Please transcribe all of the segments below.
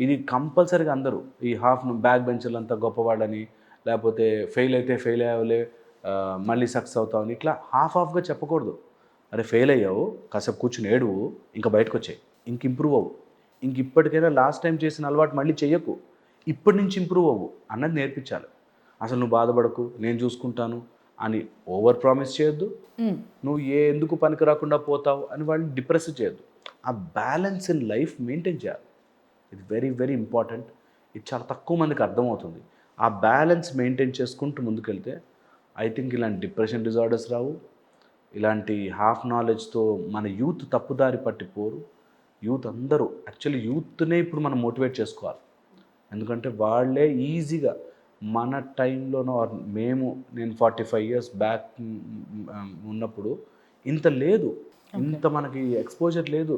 ఇది కంపల్సరీగా అందరూ ఈ హాఫ్ బ్యాక్ బెంచర్లంతా గొప్పవాళ్ళని, లేకపోతే ఫెయిల్ అయితే ఫెయిల్ అయ్యావులే మళ్ళీ సక్సెస్ అవుతావని ఇట్లా హాఫ్గా చెప్పకూడదు. అరే ఫెయిల్ అయ్యావు, కాసేపు కూర్చొని ఏడువు, ఇంకా బయటకొచ్చేయి, ఇంక ఇంప్రూవ్ అవ్వు, ఇంక ఇప్పటికైనా లాస్ట్ టైం చేసిన అలవాటు మళ్ళీ చెయ్యకు, ఇప్పటి నుంచి ఇంప్రూవ్ అవ్వు అన్నది నేర్పించాలి. అసలు నువ్వు బాధపడకు, నేను చూసుకుంటాను అని ఓవర్ ప్రామిస్ చేయొద్దు. నువ్వు ఎందుకు పనికి రాకుండా పోతావు అని వాళ్ళని డిప్రెస్ చేయొద్దు. ఆ బ్యాలెన్స్ ఇన్ లైఫ్ మెయింటైన్ చేయాలి. ఇది వెరీ వెరీ ఇంపార్టెంట్. ఇది చాలా తక్కువ మందికి అర్థమవుతుంది. ఆ బ్యాలెన్స్ మెయింటైన్ చేసుకుంటూ ముందుకెళ్తే ఐ థింక్ ఇలాంటి డిప్రెషన్ డిజార్డర్స్ రావు. ఇలాంటి హాఫ్ నాలెడ్జ్తో మన యూత్ తప్పుదారి పట్టిపోరు. యూత్ అందరూ యాక్చువల్లీ యూత్నే ఇప్పుడు మనం మోటివేట్ చేసుకోవాలి. ఎందుకంటే వాళ్ళే ఈజీగా మన టైంలోనో నేను 45 ఇయర్స్ బ్యాక్ ఉన్నప్పుడు ఇంత లేదు, ఇంత మనకి ఎక్స్పోజర్ లేదు.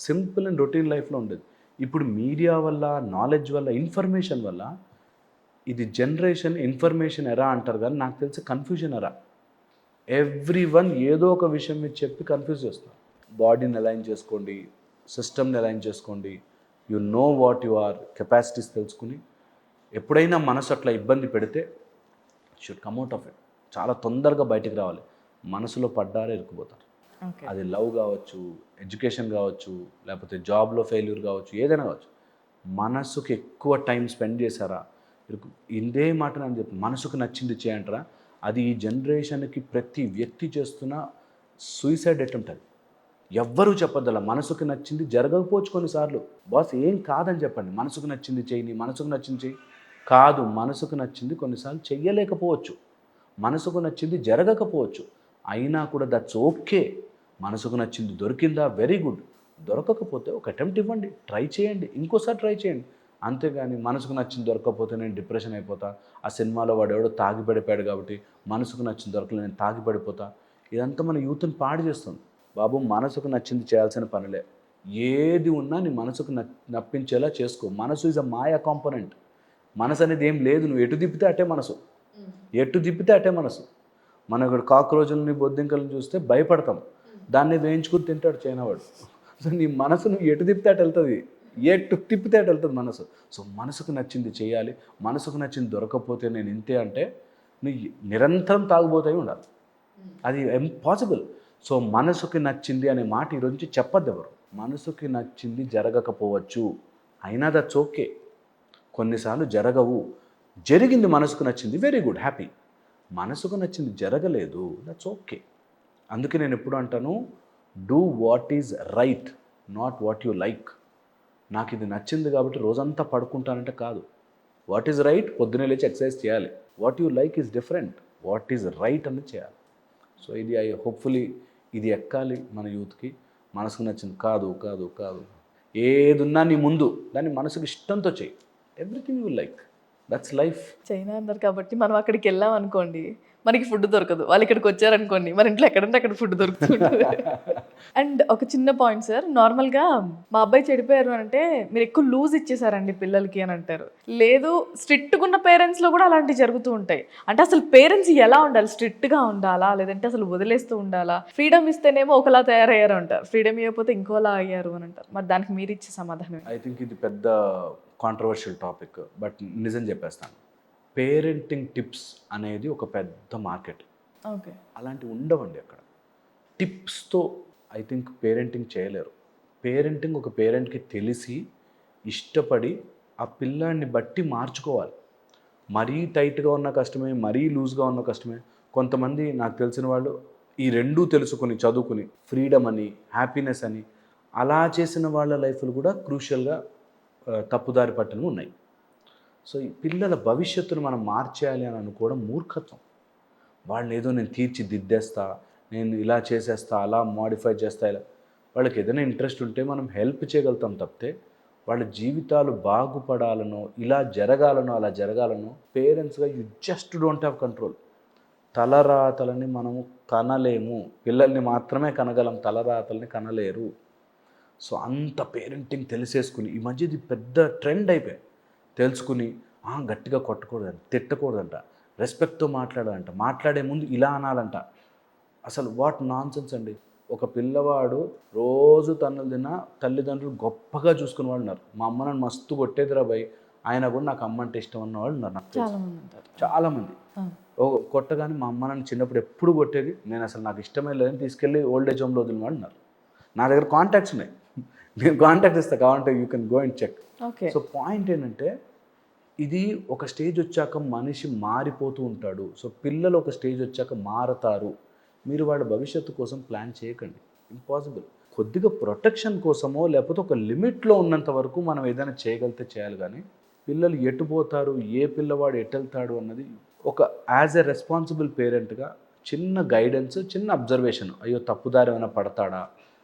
సింపుల్ అండ్ రొటీన్ లైఫ్లో ఉండేది. ఇప్పుడు మీడియా వల్ల, నాలెడ్జ్ వల్ల, ఇన్ఫర్మేషన్ వల్ల ఇది జనరేషన్ ఇన్ఫర్మేషన్ ఎరా అంటారు కానీ నాకు తెలిసి కన్ఫ్యూజన్ ఎరా. ఎవ్రీవన్ ఏదో ఒక విషయం మీద చెప్పి కన్ఫ్యూజ్ చేస్తారు. బాడీని అలైన్ చేసుకోండి, సిస్టమ్ని అలైన్ చేసుకోండి, you know what you are, capacities తెలుసుకుని ఎప్పుడైనా మనసు అట్లా ఇబ్బంది పెడితే షుడ్ కమ్అట్ ఆఫ్ ఇట్. చాలా తొందరగా బయటికి రావాలి. మనసులో పడ్డారే ఇరుక్కుపోతారు. అది లవ్ కావచ్చు, ఎడ్యుకేషన్ కావచ్చు, లేకపోతే జాబ్లో ఫెయిల్యూర్ కావచ్చు, ఏదైనా కావచ్చు. మనసుకు ఎక్కువ టైం స్పెండ్ చేశారా, ఇదే మాట నేను చెప్తాను, మనసుకు నచ్చింది చేయంటారా. అది ఈ జనరేషన్కి ప్రతి వ్యక్తి చేస్తున్న సూసైడ్ అటెంప్ట్. అది ఎవ్వరూ చెప్పొద్దు. అలా మనసుకు నచ్చింది జరగకపోవచ్చు కొన్నిసార్లు. బాస్ ఏం కాదని చెప్పండి, మనసుకు నచ్చింది చెయ్యి, నీ మనసుకు నచ్చింది చెయ్యి కాదు. మనసుకు నచ్చింది కొన్నిసార్లు చెయ్యలేకపోవచ్చు, మనసుకు నచ్చింది జరగకపోవచ్చు, అయినా కూడా దట్స్ ఓకే. మనసుకు నచ్చింది దొరికిందా, వెరీ గుడ్. దొరకకపోతే ఒక అటెంప్ట్ ఇవ్వండి, ట్రై చేయండి, ఇంకోసారి ట్రై చేయండి. అంతేగాని మనసుకు నచ్చింది దొరకకపోతే నేను డిప్రెషన్ అయిపోతా, ఆ సినిమాలో వాడు ఎవడో తాగి పడిపోయాడు కాబట్టి మనసుకు నచ్చింది దొరకలేదు నేను తాగి పడిపోతా, ఇదంతా మన యూత్ని పాడు చేస్తుంది. బాబు మనసుకు నచ్చింది చేయాల్సిన పనులే. ఏది ఉన్నా నీ మనసుకు నప్పించేలా చేసుకో. మనసు ఈజ్ అ మాయా కాంపోనెంట్. మనసు అనేది ఏం లేదు, నువ్వు ఎటు తిప్పితే అటే మనసు, ఎటు తిప్పితే అటే మనసు. మనం ఇక్కడ కాక్రోజులని బొద్దింకలను చూస్తే భయపడతాం, దాన్ని వేయించుకుని తింటాడు చైనావాడు. సో నీ మనసు నువ్వు ఎటు తిప్పితే అటు వెళ్తుంది, ఎటు తిప్పితే అటు వెళ్తుంది మనసు. సో మనసుకు నచ్చింది చేయాలి. మనసుకు నచ్చింది దొరకకపోతే నేను ఇంతే అంటే నువ్వు నిరంతరం తాగుబోతాయి ఉండాలి. అది ఇంపాసిబుల్. సో మనసుకి నచ్చింది అనే మాట ఈరోజు నుంచి చెప్పద్దు ఎవరు. మనసుకి నచ్చింది జరగకపోవచ్చు, అయినా దట్స్ ఓకే. కొన్నిసార్లు జరగవు. జరిగింది మనసుకు నచ్చింది, వెరీ గుడ్, హ్యాపీ. మనసుకు నచ్చింది జరగలేదు, దట్స్ ఓకే. అందుకే నేను ఎప్పుడు అంటాను, do what is right, not what you like. నాకు ఇది నచ్చింది కాబట్టి రోజంతా పడుకుంటానంటే కాదు. వాట్ ఈజ్ రైట్, పొద్దున్నే లేచి ఎక్సర్సైజ్ చేయాలి. What you like is different. What is right అని చేయాలి. సో ఇది హోప్ఫుల్లీ ఇది ఎక్కాలి మన యూత్కి. మనసుకు నచ్చింది కాదు కాదు కాదు, ఏదున్నా నీ ముందు దాన్ని మనసుకు ఇష్టంతో చెయ్యి. Everything you like, that's life. China అన్నారు కాబట్టి మనం అక్కడికి వెళ్ళాం అనుకోండి, మనకి ఫుడ్ దొరకదు. వాళ్ళు ఇక్కడికి వచ్చారనుకోండి, మన ఇంట్లో ఎక్కడంటే అక్కడ ఫుడ్ దొరుకుతుంది. అండ్ ఒక చిన్న పాయింట్ సార్, నార్మల్గా మా అబ్బాయి చెడిపోయారు అంటే మీరు ఎక్కువ లూజ్ ఇచ్చేసారండి పిల్లలకి అని అంటారు. లేదు, స్ట్రిక్ట్గా ఉన్న పేరెంట్స్లో కూడా అలాంటివి జరుగుతూ ఉంటాయి. అంటే అసలు పేరెంట్స్ ఎలా ఉండాలి, స్ట్రిక్ట్గా ఉండాలా లేదంటే అసలు వదిలేస్తూ ఉండాలా? ఫ్రీడమ్ ఇస్తేనేమో ఒకలా తయారయ్యారు అంటారు, ఫ్రీడమ్ ఇవ్వకపోతే ఇంకోలా అయ్యారు అని అంటారు. మరి దానికి మీరు ఇచ్చే సమాధానం? ఐ థింక్ ఇది పెద్ద కాంట్రవర్షియల్ టాపిక్, బట్ నిజం చెప్పేస్తాను. పేరెంటింగ్ టిప్స్ అనేది ఒక పెద్ద మార్కెట్. ఓకే. అలాంటివి ఉండవండి అక్కడ. టిప్స్తో ఐ థింక్ పేరెంటింగ్ చేయలేరు. పేరెంటింగ్ ఒక పేరెంట్కి తెలిసి ఇష్టపడి ఆ పిల్లాన్ని బట్టి మార్చుకోవాలి. మరీ టైట్గా ఉన్న కష్టమే, మరీ లూజ్గా ఉన్న కష్టమే. కొంతమంది నాకు తెలిసిన వాళ్ళు ఈ రెండూ తెలుసుకొని చదువుకుని ఫ్రీడమ్ అని, హ్యాపీనెస్ అని అలా చేసిన వాళ్ళ లైఫ్లు కూడా క్రూషియల్గా తప్పుదారి పట్టనవి ఉన్నాయి. సో ఈ పిల్లల భవిష్యత్తును మనం మార్చేయాలి అని అనుకోవడం మూర్ఖత్వం. వాళ్ళని ఏదో నేను తీర్చిదిద్దేస్తా, నేను ఇలా చేసేస్తా, అలా మోడిఫై చేస్తా, ఇలా వాళ్ళకి ఏదైనా ఇంట్రెస్ట్ ఉంటే మనం హెల్ప్ చేయగలుగుతాం తప్పితే వాళ్ళ జీవితాలు బాగుపడాలనో, ఇలా జరగాలనో, అలా జరగాలనో పేరెంట్స్గా you just don't have control. తలరాతలని మనము కనలేము, పిల్లల్ని మాత్రమే కనగలం, తలరాతల్ని కనలేరు. సో అంత పేరెంటింగ్ తెలిసేసుకుని ఈ మధ్య ఇది పెద్ద ట్రెండ్ అయిపోయాయి. తెలుసుకుని గట్టిగా కొట్టకూడదంట, తిట్టకూడదంట, రెస్పెక్ట్తో మాట్లాడాలంట, మాట్లాడే ముందు ఇలా అనాలంట. అసలు వాట్ నాన్సెన్స్ అండి. ఒక పిల్లవాడు రోజు తన్నులు తిన్నా తల్లిదండ్రులు గొప్పగా చూసుకునే వాళ్ళు ఉన్నారు. మా అమ్మ నన్ను మస్తు కొట్టేదిరా భయ్, ఆయన కూడా నాకు అమ్మ అంటే ఇష్టం అన్న వాళ్ళు ఉన్నారు నాకు తెలుసు. చాలా మంది ఉంటారు. చాలామంది కొట్టగానే మా అమ్మ నన్ను చిన్నప్పుడు ఎప్పుడు కొట్టేది, నేను అసలు నాకు ఇష్టమే లేదని తీసుకెళ్ళి ఓల్డ్ ఏజ్ హోమ్లో వదిలిన వాళ్ళు ఉన్నారు. నా దగ్గర కాంటాక్ట్స్ ఉన్నాయి, నేను కాంటాక్ట్ ఇస్తాను కావాలంటే you can go and check. Okay. So point ఏంటంటే ఇది ఒక స్టేజ్ వచ్చాక మనిషి మారిపోతూ ఉంటాడు. సో పిల్లలు ఒక స్టేజ్ వచ్చాక మారతారు. మీరు వాళ్ళ భవిష్యత్తు కోసం ప్లాన్ చేయకండి, ఇంపాసిబుల్. కొద్దిగా ప్రొటెక్షన్ కోసమో లేకపోతే ఒక లిమిట్లో ఉన్నంత వరకు మనం ఏదైనా చేయగలిగితే చేయాలి. కానీ పిల్లలు ఎటు పోతారు, ఏ పిల్లవాడు ఎటు వెళ్తాడు అన్నది ఒక యాజ్ ఎ రెస్పాన్సిబుల్ పేరెంట్గా చిన్న గైడెన్స్, చిన్న అబ్జర్వేషన్, అయ్యో తప్పుదారి ఏమైనా పడతాడా,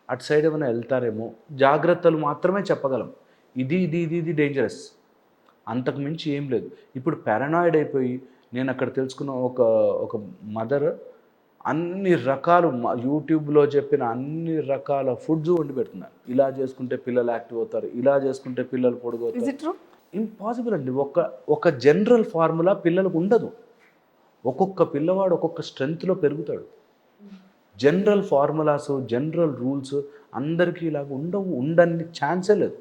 అటు సైడ్ ఏమైనా వెళ్తారేమో, జాగ్రత్తలు మాత్రమే చెప్పగలం. ఇది ఇది ఇది ఇది డేంజరస్, అంతకు మించి ఏం లేదు. ఇప్పుడు పారానాయిడ్ అయిపోయి నేను అక్కడ తెలుసుకున్న ఒక మదర్ అన్ని రకాలు యూట్యూబ్లో చెప్పిన అన్ని రకాల ఫుడ్స్ వండి పెడుతున్నారు. ఇలా చేసుకుంటే పిల్లలు యాక్టివ్ అవుతారు, ఇలా చేసుకుంటే పిల్లలు పొడుగవుతారు. ఇంపాసిబుల్ అండి. ఒక జనరల్ ఫార్ములా పిల్లలకు ఉండదు. ఒక్కొక్క పిల్లవాడు ఒక్కొక్క స్ట్రెంగ్త్లో పెరుగుతాడు. జనరల్ ఫార్ములాస్, జనరల్ రూల్స్ అందరికీ ఇలాగ ఉండవు, ఉండని ఛాన్సే లేదు.